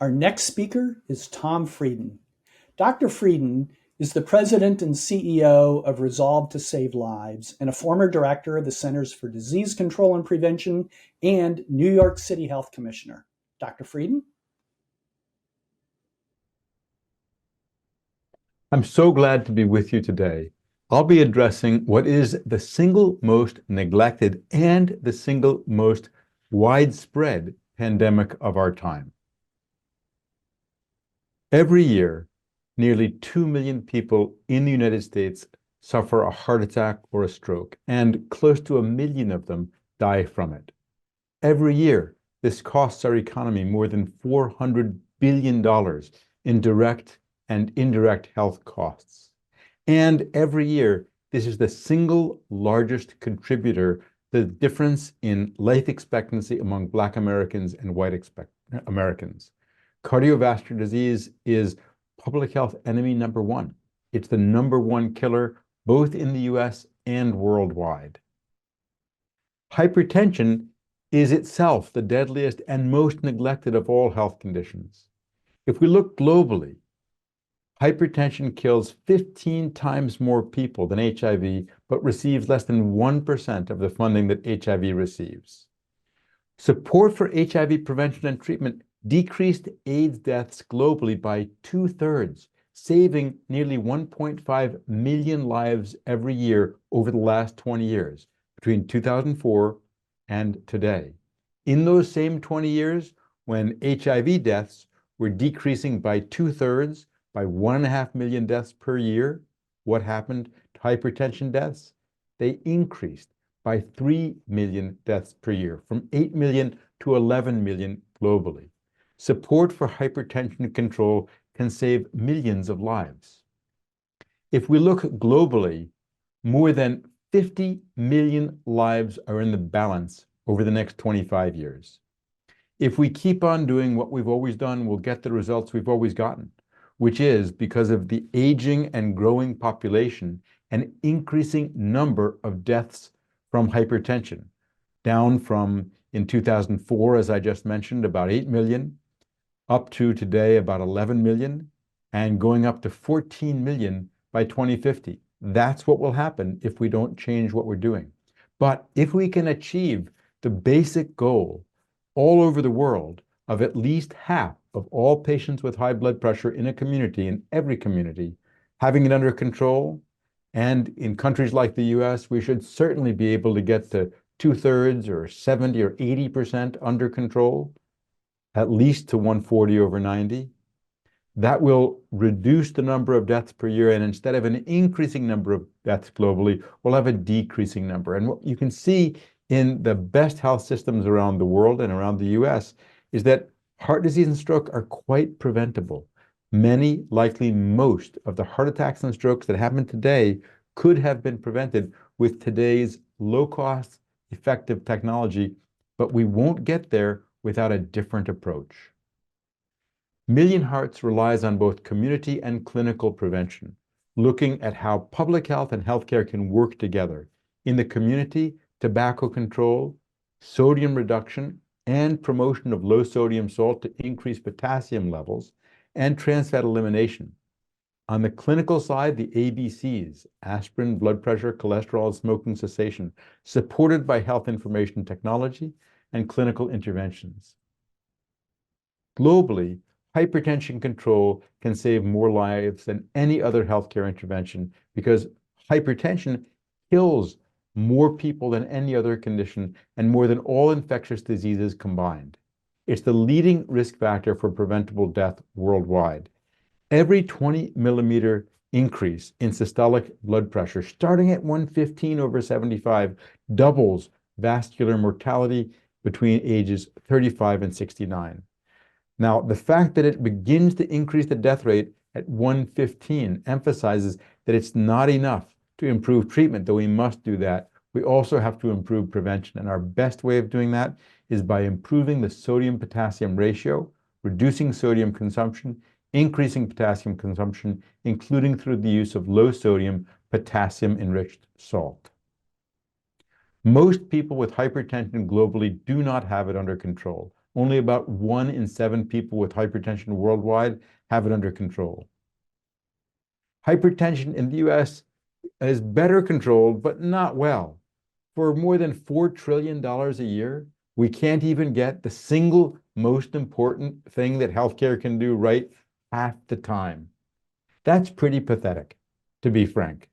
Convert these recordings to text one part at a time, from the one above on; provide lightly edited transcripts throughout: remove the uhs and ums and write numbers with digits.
Our next speaker is Tom Frieden. Dr. Frieden is the president and CEO of Resolve to Save Lives and a former director of the Centers for Disease Control and Prevention and New York City Health Commissioner. Dr. Frieden? I'm so glad to be with you today. I'll be addressing what is the single most neglected and the single most widespread pandemic of our time. Every year, nearly 2 million people in the United States suffer a heart attack or a stroke, and close to 1 million of them die from it. Every year, this costs our economy more than $400 billion in direct and indirect health costs. And every year, this is the single largest contributor to the difference in life expectancy among Black Americans and white Americans. Cardiovascular disease is public health enemy number one. It's the number one killer both in the US and worldwide. Hypertension is itself the deadliest and most neglected of all health conditions. If we look globally, hypertension kills 15 times more people than HIV, but receives less than 1% of the funding that HIV receives. Support for HIV prevention and treatment decreased AIDS deaths globally by 2/3, saving nearly 1.5 million lives every year over the last 20 years, between 2004 and today. In those same 20 years, when HIV deaths were decreasing by 2/3, by 1.5 million deaths per year, what happened to hypertension deaths? They increased by 3 million deaths per year, from 8 million to 11 million globally. Support for hypertension control can save millions of lives. If we look globally, more than 50 million lives are in the balance over the next 25 years. If we keep on doing what we've always done, we'll get the results we've always gotten, which is because of the aging and growing population, an increasing number of deaths from hypertension, down from, in 2004, as I just mentioned, about 8 million, up to today about 11 million, and going up to 14 million by 2050. That's what will happen if we don't change what we're doing. But if we can achieve the basic goal all over the world of at least half of all patients with high blood pressure in a community, in every community, having it under control, and in countries like the US, we should certainly be able to get to 2/3 or 70 or 80% under control, at least to 140/90. That will reduce the number of deaths per year, and instead of an increasing number of deaths globally, we'll have a decreasing number. And what you can see in the best health systems around the world and around the US is that heart disease and stroke are quite preventable. Many, likely most, of the heart attacks and strokes that happen today could have been prevented with today's low-cost, effective technology, but we won't get there without a different approach. Million Hearts relies on both community and clinical prevention, looking at how public health and healthcare can work together. In the community, tobacco control, sodium reduction, and promotion of low sodium salt to increase potassium levels, and trans fat elimination. On the clinical side, the ABCs, aspirin, blood pressure, cholesterol, smoking cessation, supported by health information technology and clinical interventions. Globally, hypertension control can save more lives than any other healthcare intervention because hypertension kills more people than any other condition and more than all infectious diseases combined. It's the leading risk factor for preventable death worldwide. Every 20 millimeter increase in systolic blood pressure, starting at 115/75, doubles vascular mortality between ages 35 and 69. Now, the fact that it begins to increase the death rate at 115 emphasizes that it's not enough to improve treatment, though we must do that. We also have to improve prevention, and our best way of doing that is by improving the sodium-potassium ratio, reducing sodium consumption, increasing potassium consumption, including through the use of low-sodium, potassium-enriched salt. Most people with hypertension globally do not have it under control. Only about 1 in 7 people with hypertension worldwide have it under control. Hypertension in the US is better controlled, but not well. For more than $4 trillion a year, we can't even get the single most important thing that healthcare can do right half the time. That's pretty pathetic, to be frank.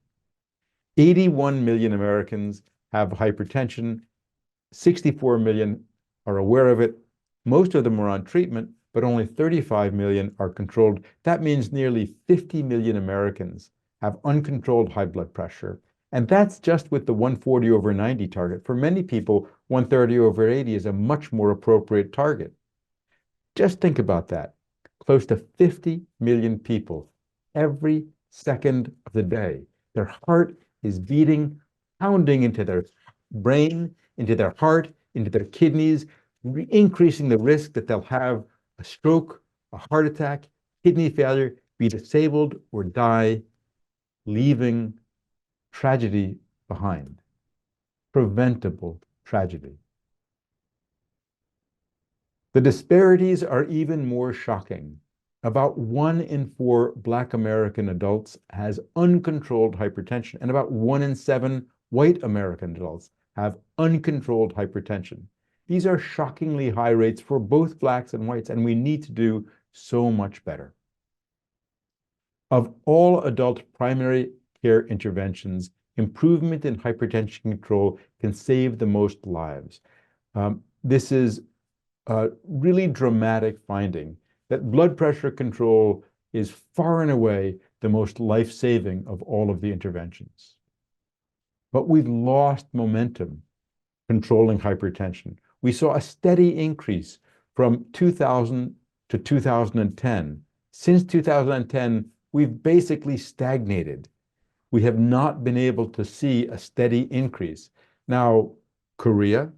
81 million Americans have hypertension. 64 million are aware of it. Most of them are on treatment, but only 35 million are controlled. That means nearly 50 million Americans have uncontrolled high blood pressure. And that's just with the 140/90 target. For many people, 130/80 is a much more appropriate target. Just think about that. Close to 50 million people every second of the day. Their heart is beating, pounding into their brain, into their heart, into their kidneys, increasing the risk that they'll have a stroke, a heart attack, kidney failure, be disabled, or die, leaving tragedy behind. Preventable tragedy. The disparities are even more shocking. About 1 in 4 Black American adults has uncontrolled hypertension, and about 1 in 7 white American adults have uncontrolled hypertension. These are shockingly high rates for both Blacks and whites, and we need to do so much better. Of all adult primary care interventions, improvement in hypertension control can save the most lives. This is a really dramatic finding that blood pressure control is far and away the most life-saving of all of the interventions. But we've lost momentum controlling hypertension. We saw a steady increase from 2000 to 2010. Since 2010, we've basically stagnated. We have not been able to see a steady increase. Now, Korea,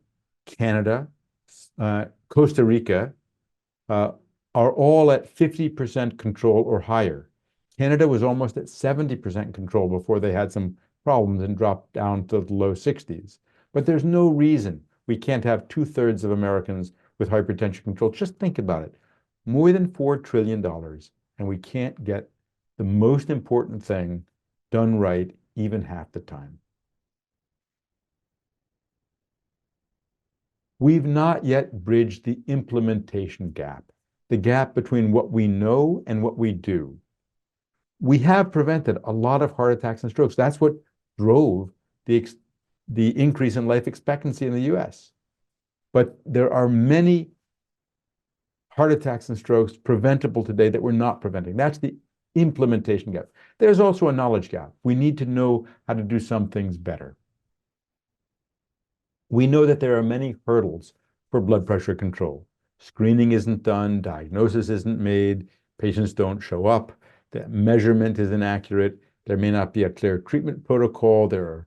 Canada, Costa Rica are all at 50% control or higher. Canada was almost at 70% control before they had some problems and dropped down to the low 60s. But there's no reason we can't have 2/3 of Americans with hypertension control. Just think about it. More than $4 trillion, and we can't get the most important thing done right even half the time. We've not yet bridged the implementation gap, the gap between what we know and what we do. We have prevented a lot of heart attacks and strokes. That's what drove the increase in life expectancy in the US. But there are many heart attacks and strokes preventable today that we're not preventing. That's the implementation gap. There's also a knowledge gap. We need to know how to do some things better. We know that there are many hurdles for blood pressure control. Screening isn't done, diagnosis isn't made, patients don't show up, the measurement is inaccurate, there may not be a clear treatment protocol, there are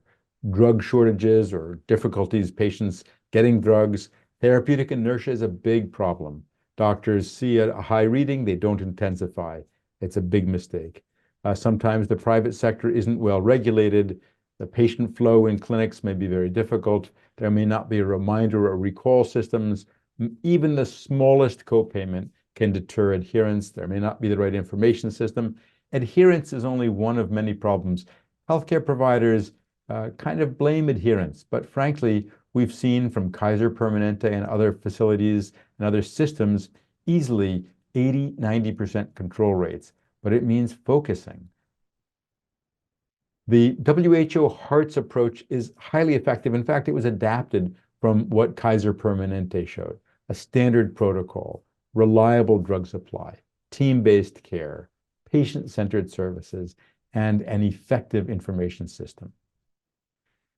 drug shortages or difficulties patients getting drugs. Therapeutic inertia is a big problem. Doctors see a high reading, they don't intensify. It's a big mistake. Sometimes the private sector isn't well regulated. The patient flow in clinics may be very difficult. There may not be a reminder or recall systems. Even the smallest copayment can deter adherence. There may not be the right information system. Adherence is only one of many problems. Healthcare providers kind of blame adherence, but frankly, we've seen from Kaiser Permanente and other facilities and other systems easily 80–90% control rates, but it means focusing. The WHO Hearts approach is highly effective. In fact, it was adapted from what Kaiser Permanente showed: a standard protocol, reliable drug supply, team-based care, patient-centered services, and an effective information system.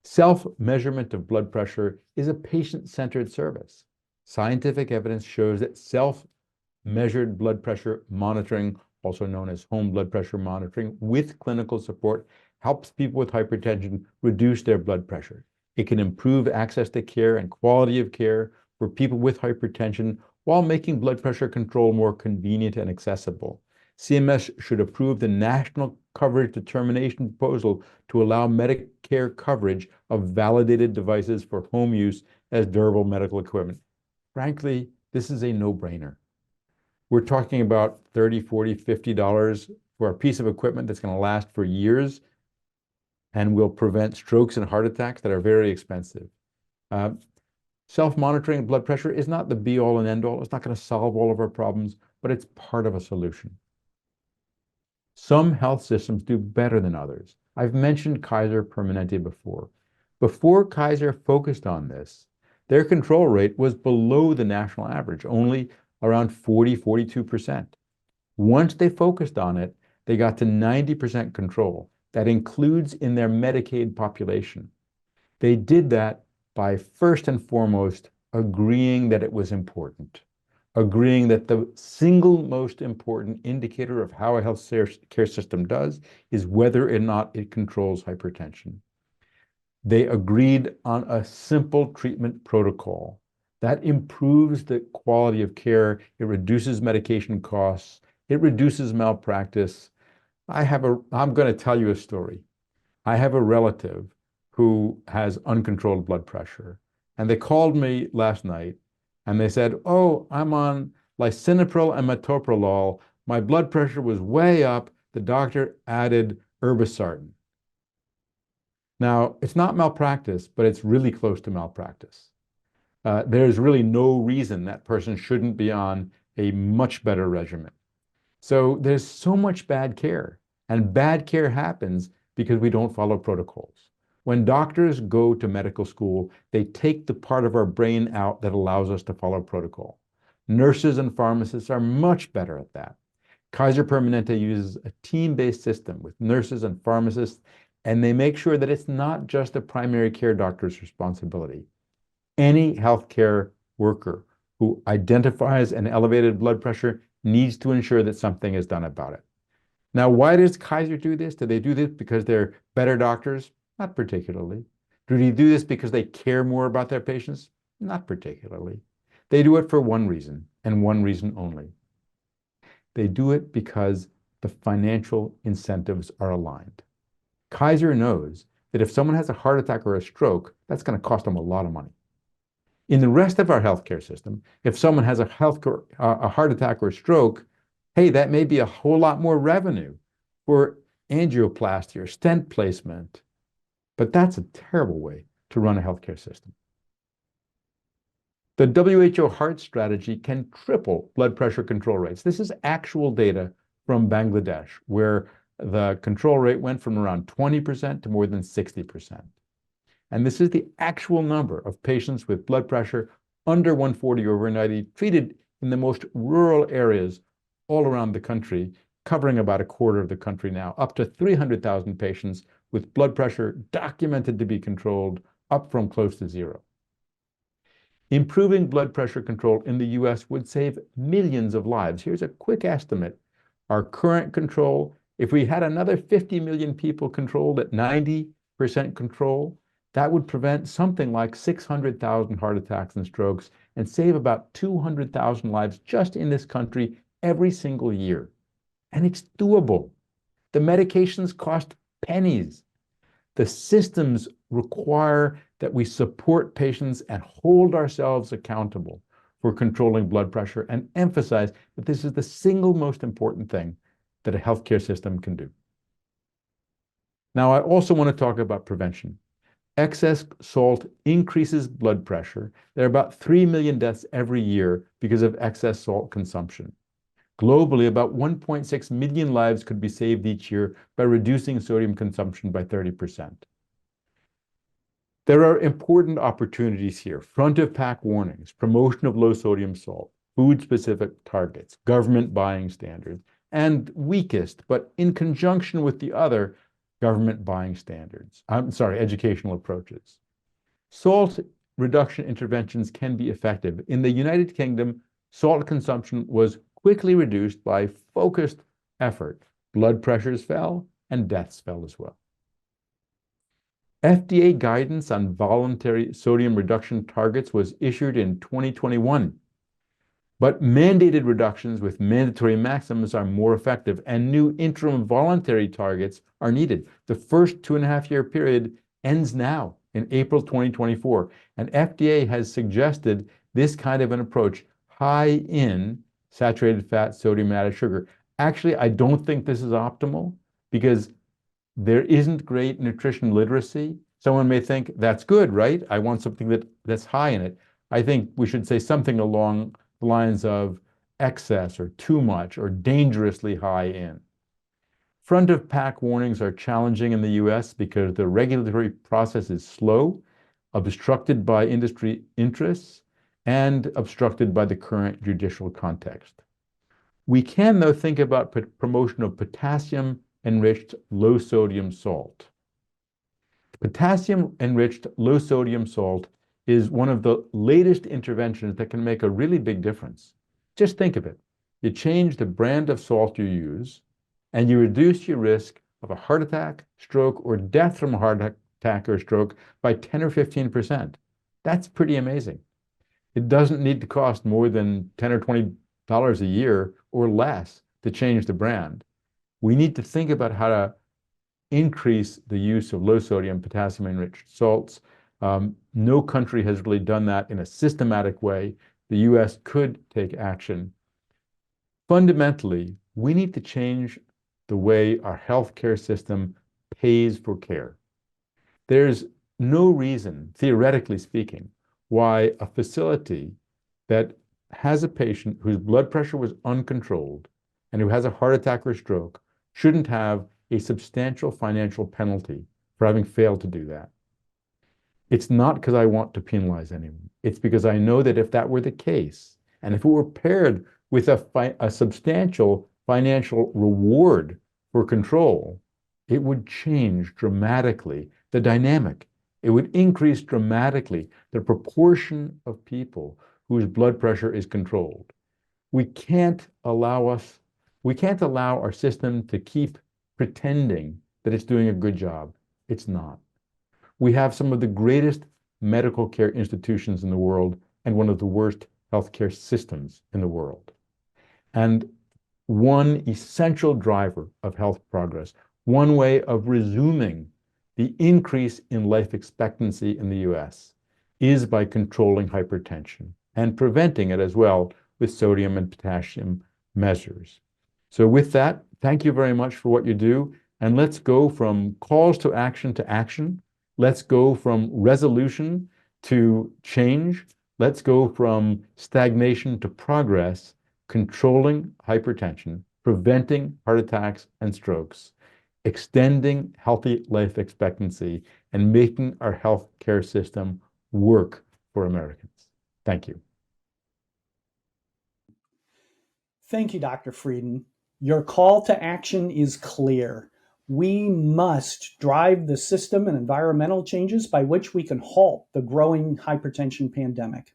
Self-measurement of blood pressure is a patient-centered service. Scientific evidence shows that self-measured blood pressure monitoring, also known as home blood pressure monitoring, with clinical support, helps people with hypertension reduce their blood pressure. It can improve access to care and quality of care for people with hypertension while making blood pressure control more convenient and accessible. CMS should approve the National Coverage Determination proposal to allow Medicare coverage of validated devices for home use as durable medical equipment. Frankly, this is a no-brainer. We're talking about $30, $40, $50 for a piece of equipment that's going to last for years and will prevent strokes and heart attacks that are very expensive. Self-monitoring blood pressure is not the be-all and end-all. It's not going to solve all of our problems, but it's part of a solution. Some health systems do better than others. I've mentioned Kaiser Permanente before. Before Kaiser focused on this, their control rate was below the national average, only around 40, 42%. Once they focused on it, they got to 90% control. That includes in their Medicaid population. They did that by first and foremost agreeing that it was important, agreeing that the single most important indicator of how a health care system does is whether or not it controls hypertension. They agreed on a simple treatment protocol that improves the quality of care. It reduces medication costs. It reduces malpractice. I'm going to tell you a story. I have a relative who has uncontrolled blood pressure, and they called me last night and they said, "Oh, I'm on lisinopril and metoprolol. My blood pressure was way up. The doctor added irbesartan." Now, it's not malpractice, but it's really close to malpractice. There's really no reason that person shouldn't be on a much better regimen. So there's so much bad care, and bad care happens because we don't follow protocols. When doctors go to medical school, they take the part of our brain out that allows us to follow protocol. Nurses and pharmacists are much better at that. Kaiser Permanente uses a team-based system with nurses and pharmacists, and they make sure that it's not just a primary care doctor's responsibility. Any healthcare worker who identifies an elevated blood pressure needs to ensure that something is done about it. Now, why does Kaiser do this? Do they do this because they're better doctors? Not particularly. Do they do this because they care more about their patients? Not particularly. They do it for one reason, and one reason only. They do it because the financial incentives are aligned. Kaiser knows that if someone has a heart attack or a stroke, that's going to cost them a lot of money. In the rest of our healthcare system, if someone has a heart attack or a stroke, hey, that may be a whole lot more revenue for angioplasty or stent placement. But that's a terrible way to run a healthcare system. The WHO heart strategy can triple blood pressure control rates. This is actual data from Bangladesh, where the control rate went from around 20% to more than 60%. And this is the actual number of patients with blood pressure under 140/90 treated in the most rural areas all around the country, covering about a quarter of the country now, up to 300,000 patients with blood pressure documented to be controlled, up from close to zero. Improving blood pressure control in the US would save millions of lives. Here's a quick estimate. Our current control, if we had another 50 million people controlled at 90% control, that would prevent something like 600,000 heart attacks and strokes and save about 200,000 lives just in this country every single year. And it's doable. The medications cost pennies. The systems require that we support patients and hold ourselves accountable for controlling blood pressure and emphasize that this is the single most important thing that a healthcare system can do. Now, I also want to talk about prevention. Excess salt increases blood pressure. There are about 3 million deaths every year because of excess salt consumption. Globally, about 1.6 million lives could be saved each year by reducing sodium consumption by 30%. There are important opportunities here: front of pack warnings, promotion of low sodium salt, food-specific targets, government buying standards, and weakest, but in conjunction with the other, government buying standards. Educational approaches. Salt reduction interventions can be effective. In the United Kingdom, salt consumption was quickly reduced by focused effort. Blood pressures fell and deaths fell as well. FDA guidance on voluntary sodium reduction targets was issued in 2021. But mandated reductions with mandatory maximums are more effective, and new interim voluntary targets are needed. The first 2.5-year period ends now in April 2024, and FDA has suggested this kind of an approach high in saturated fat, sodium, and added sugar. Actually, I don't think this is optimal because there isn't great nutrition literacy. Someone may think that's good, right? I want something that's high in it. I think we should say something along the lines of excess or too much or dangerously high in. Front of pack warnings are challenging in the US because the regulatory process is slow, obstructed by industry interests, and obstructed by the current judicial context. We can, though, think about promotion of potassium-enriched low-sodium salt. Potassium-enriched low-sodium salt is one of the latest interventions that can make a really big difference. Just think of it. You change the brand of salt you use, and you reduce your risk of a heart attack, stroke, or death from a heart attack or stroke by 10 or 15%. That's pretty amazing. It doesn't need to cost more than $10 or $20 a year or less to change the brand. We need to think about how to increase the use of low sodium potassium enriched salts. No country has really done that in a systematic way. The US could take action. Fundamentally, we need to change the way our healthcare system pays for care. There's no reason, theoretically speaking, why a facility that has a patient whose blood pressure was uncontrolled and who has a heart attack or stroke shouldn't have a substantial financial penalty for having failed to do that. It's not because I want to penalize anyone. It's because I know that if that were the case, and if it were paired with a substantial financial reward for control, it would change dramatically the dynamic. It would increase dramatically the proportion of people whose blood pressure is controlled. We can't allow our system to keep pretending that it's doing a good job. It's not. We have some of the greatest medical care institutions in the world and one of the worst healthcare systems in the world. And one essential driver of health progress, one way of resuming the increase in life expectancy in the US, is by controlling hypertension and preventing it as well with sodium and potassium measures. So with that, thank you very much for what you do. And let's go from calls to action to action. Let's go from resolution to change. Let's go from stagnation to progress, controlling hypertension, preventing heart attacks and strokes, extending healthy life expectancy, and making our healthcare system work for Americans. Thank you. Thank you, Dr. Frieden. Your call to action is clear. We must drive the system and environmental changes by which we can halt the growing hypertension pandemic.